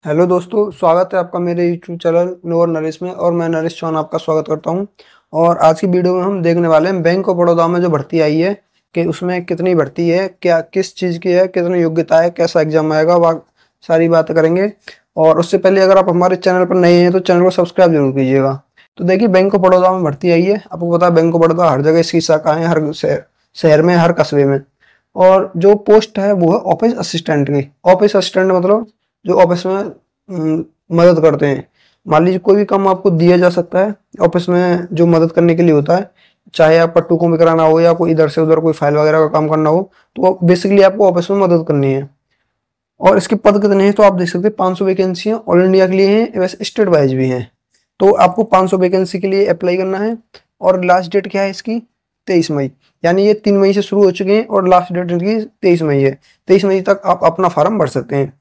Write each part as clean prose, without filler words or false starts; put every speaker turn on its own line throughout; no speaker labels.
Hello दोस्तों, स्वागत है आपका मेरे यूट्यूब चैनल नोर नरेश में। और मैं नरेश चौहान आपका स्वागत करता हूं। और आज की वीडियो में हम देखने वाले हैं बैंक ऑफ बड़ौदा में जो भर्ती आई है कि उसमें कितनी भर्ती है, क्या किस चीज़ की है, कितनी योग्यता है, कैसा एग्जाम आएगा, वह सारी बातें करेंगे। और उससे पहले अगर आप हमारे चैनल पर नए हैं तो चैनल को सब्सक्राइब जरूर कीजिएगा। तो देखिए, बैंक ऑफ बड़ौदा में भर्ती आई है। आपको पता है बैंक ऑफ बड़ौदा हर जगह इसकी शाखा है, हर शहर में, हर कस्बे में। और जो पोस्ट है वो है ऑफिस असिस्टेंट की। ऑफिस असिस्टेंट मतलब जो ऑफिस में मदद करते हैं। मान लीजिए कोई भी काम आपको दिया जा सकता है ऑफिस में जो मदद करने के लिए होता है, चाहे आपका टू कॉपी कराना हो या कोई इधर से उधर कोई फाइल वगैरह का काम करना हो, तो बेसिकली आपको ऑफिस में मदद करनी है। और इसके पद कितने हैं तो आप देख सकते हैं 500 वैकेंसी हैं, ऑल इंडिया के लिए हैं, वैसे स्टेट वाइज भी हैं। तो आपको 500 वैकेंसी के लिए अप्लाई करना है। और लास्ट डेट क्या है इसकी? 23 मई। यानी ये 3 मई से शुरू हो चुके हैं और लास्ट डेट इनकी 23 मई है। 23 मई तक आप अपना फॉर्म भर सकते हैं।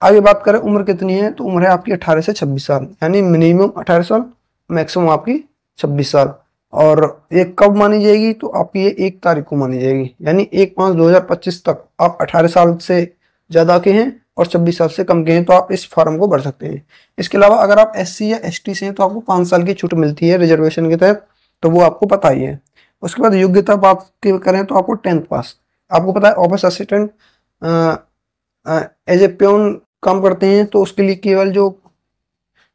आगे बात करें उम्र कितनी है, तो उम्र है आपकी 18 से 26 साल, यानी मिनिमम 18 साल, मैक्सिमम आपकी 26 साल। और ये कब मानी जाएगी तो आपकी ये 1 तारीख को मानी जाएगी, यानी 1/5/2025 तक आप 18 साल से ज़्यादा के हैं और 26 साल से कम के हैं तो आप इस फॉर्म को भर सकते हैं। इसके अलावा अगर आप SC या ST से हैं तो आपको 5 साल की छूट मिलती है रिजर्वेशन के तहत, तो वो आपको पता ही है। उसके बाद योग्यता बात की करें तो आपको 10th पास। आपको पता है office assistant as a peon काम करते हैं, तो उसके लिए केवल जो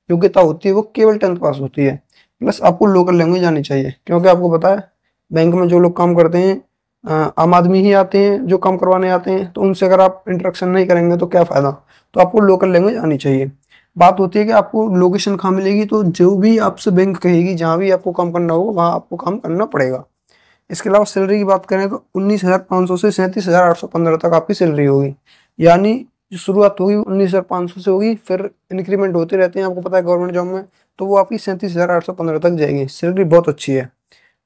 योग्यता होती है वो केवल 10th पास होती है। प्लस आपको लोकल लैंग्वेज आनी चाहिए, क्योंकि आपको पता है बैंक में जो लोग काम करते हैं आम आदमी ही आते हैं जो काम करवाने आते हैं, तो उनसे अगर आप इंटरेक्शन नहीं करेंगे तो क्या फ़ायदा। तो आपको लोकल लैंग्वेज आनी चाहिए। बात होती है कि आपको लोकेशन कहाँ मिलेगी, तो जो भी आपसे बैंक कहेगी जहाँ भी आपको काम करना होगा वहाँ आपको काम करना पड़ेगा। इसके अलावा सैलरी की बात करें तो 19,500 से 37,815 तक आपकी सैलरी होगी। यानी जो शुरुआत होगी 19,500 से होगी, फिर इंक्रीमेंट होते रहते हैं, आपको पता है गवर्नमेंट जॉब में, तो वो आपकी 37,815 तक जाएगी। सैलरी बहुत अच्छी है।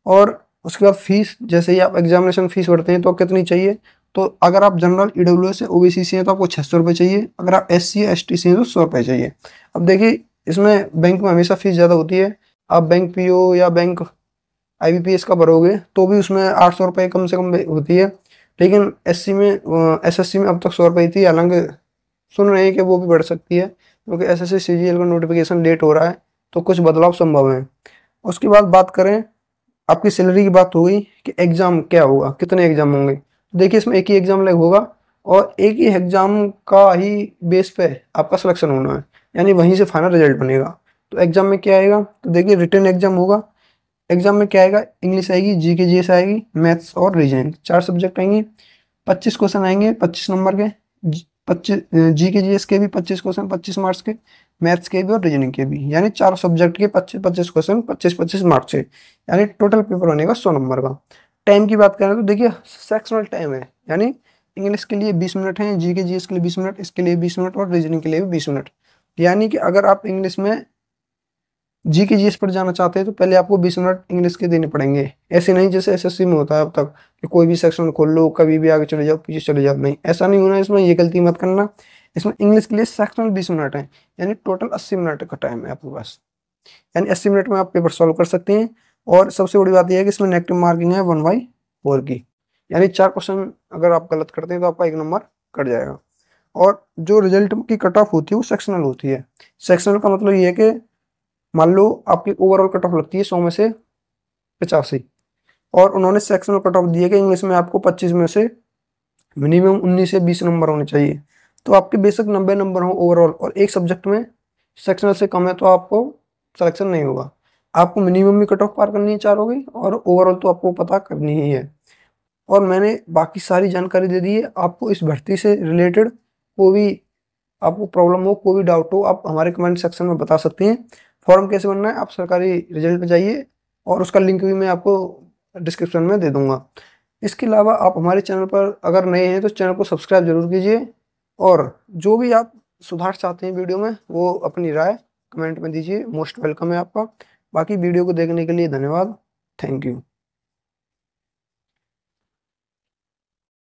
और उसके बाद फीस, जैसे ही आप एग्जामिनेशन फीस भरते हैं तो कितनी चाहिए, तो अगर आप जनरल EWS से OBC से हैं तो आपको 600 रुपये चाहिए। अगर आप SC या ST से हैं तो 100 रुपये चाहिए। अब देखिए, इसमें बैंक में हमेशा फीस ज़्यादा होती है। आप बैंक PO या बैंक IBPS का भरोगे तो भी उसमें 800 रुपये कम से कम होती है। लेकिन SC में SSC में अब तक 100 रुपये थी, हालांकि सुन रहे हैं कि वो भी बढ़ सकती है, क्योंकि SSC CGL का नोटिफिकेशन लेट हो रहा है, तो कुछ बदलाव संभव है। उसके बाद बात करें, आपकी सैलरी की बात हो गई कि एग्ज़ाम क्या होगा, कितने एग्ज़ाम होंगे। तो देखिए, इसमें एक ही एग्ज़ाम लग होगा और एक ही एग्ज़ाम का ही बेस पे आपका सिलेक्शन होना है, यानी वहीं से फाइनल रिजल्ट बनेगा। तो एग्ज़ाम में क्या आएगा, तो देखिए रिटन एग्ज़ाम होगा। एग्जाम में क्या आएगा, इंग्लिश आएगी, GK GS आएगी, मैथ्स और रीजनिंग, 4 सब्जेक्ट आएंगे। 25 क्वेश्चन आएंगे 25 नंबर के। 25 GK GS के भी 25 क्वेश्चन 25 मार्क्स के, मैथ्स के भी और रीजनिंग के भी, यानी 4 सब्जेक्ट के 25-25 क्वेश्चन 25-25 मार्क्स के, यानी टोटल पेपर बनेगा 100 नंबर का। टाइम की बात करें तो देखिए सेक्शनल टाइम है, यानी इंग्लिश के लिए 20 मिनट है, GK GS के लिए 20 मिनट, इसके लिए 20 मिनट और रीजनिंग के लिए भी 20 मिनट। यानी कि अगर आप इंग्लिश में GK GS पर जाना चाहते हैं तो पहले आपको 20 मिनट इंग्लिश के देने पड़ेंगे। ऐसे नहीं जैसे SSC में होता है अब तक कि कोई भी सेक्शन खोल लो, कभी भी आगे चले जाओ, पीछे चले जाओ। नहीं, ऐसा नहीं होना, इसमें ये गलती मत करना। इसमें इंग्लिश के लिए सेक्शनल 20 मिनट है, यानी टोटल 80 मिनट का टाइम है आपके पास। यानी 80 मिनट में आप पेपर सॉल्व कर सकते हैं। और सबसे बड़ी बात यह है कि इसमें नेगेटिव मार्किंग है 1/4 की, यानी 4 क्वेश्चन अगर आप गलत करते हैं तो आपका 1 नंबर कट जाएगा। और जो रिजल्ट की कट ऑफ होती है वो सेक्शनल होती है। सेक्शनल का मतलब ये है कि मान लो आपकी ओवरऑल कट ऑफ लगती है 100 में से 85, और उन्होंने सेक्शनल कट ऑफ दिए कि इंग्लिश में आपको 25 में से मिनिमम 19 से 20 नंबर होने चाहिए। तो आपके बेशक 90 नंबर हो ओवरऑल और एक सब्जेक्ट में सेक्शनल से कम है तो आपको सिलेक्शन नहीं होगा। आपको मिनिमम भी कट ऑफ पार करनी है चारों की, और ओवरऑल तो आपको पता करनी ही है। और मैंने बाकी सारी जानकारी दे दी है। आपको इस भर्ती से रिलेटेड कोई भी आपको प्रॉब्लम हो, कोई भी डाउट हो, आप हमारे कमेंट सेक्शन में बता सकते हैं। फॉर्म कैसे बनना है, आप सरकारी रिजल्ट पे जाइए और उसका लिंक भी मैं आपको डिस्क्रिप्शन में दे दूंगा। इसके अलावा आप हमारे चैनल पर अगर नए हैं तो चैनल को सब्सक्राइब जरूर कीजिए। और जो भी आप सुधार चाहते हैं वीडियो में वो अपनी राय कमेंट में दीजिए, मोस्ट वेलकम है आपका। बाकी वीडियो को देखने के लिए धन्यवाद। Thank you.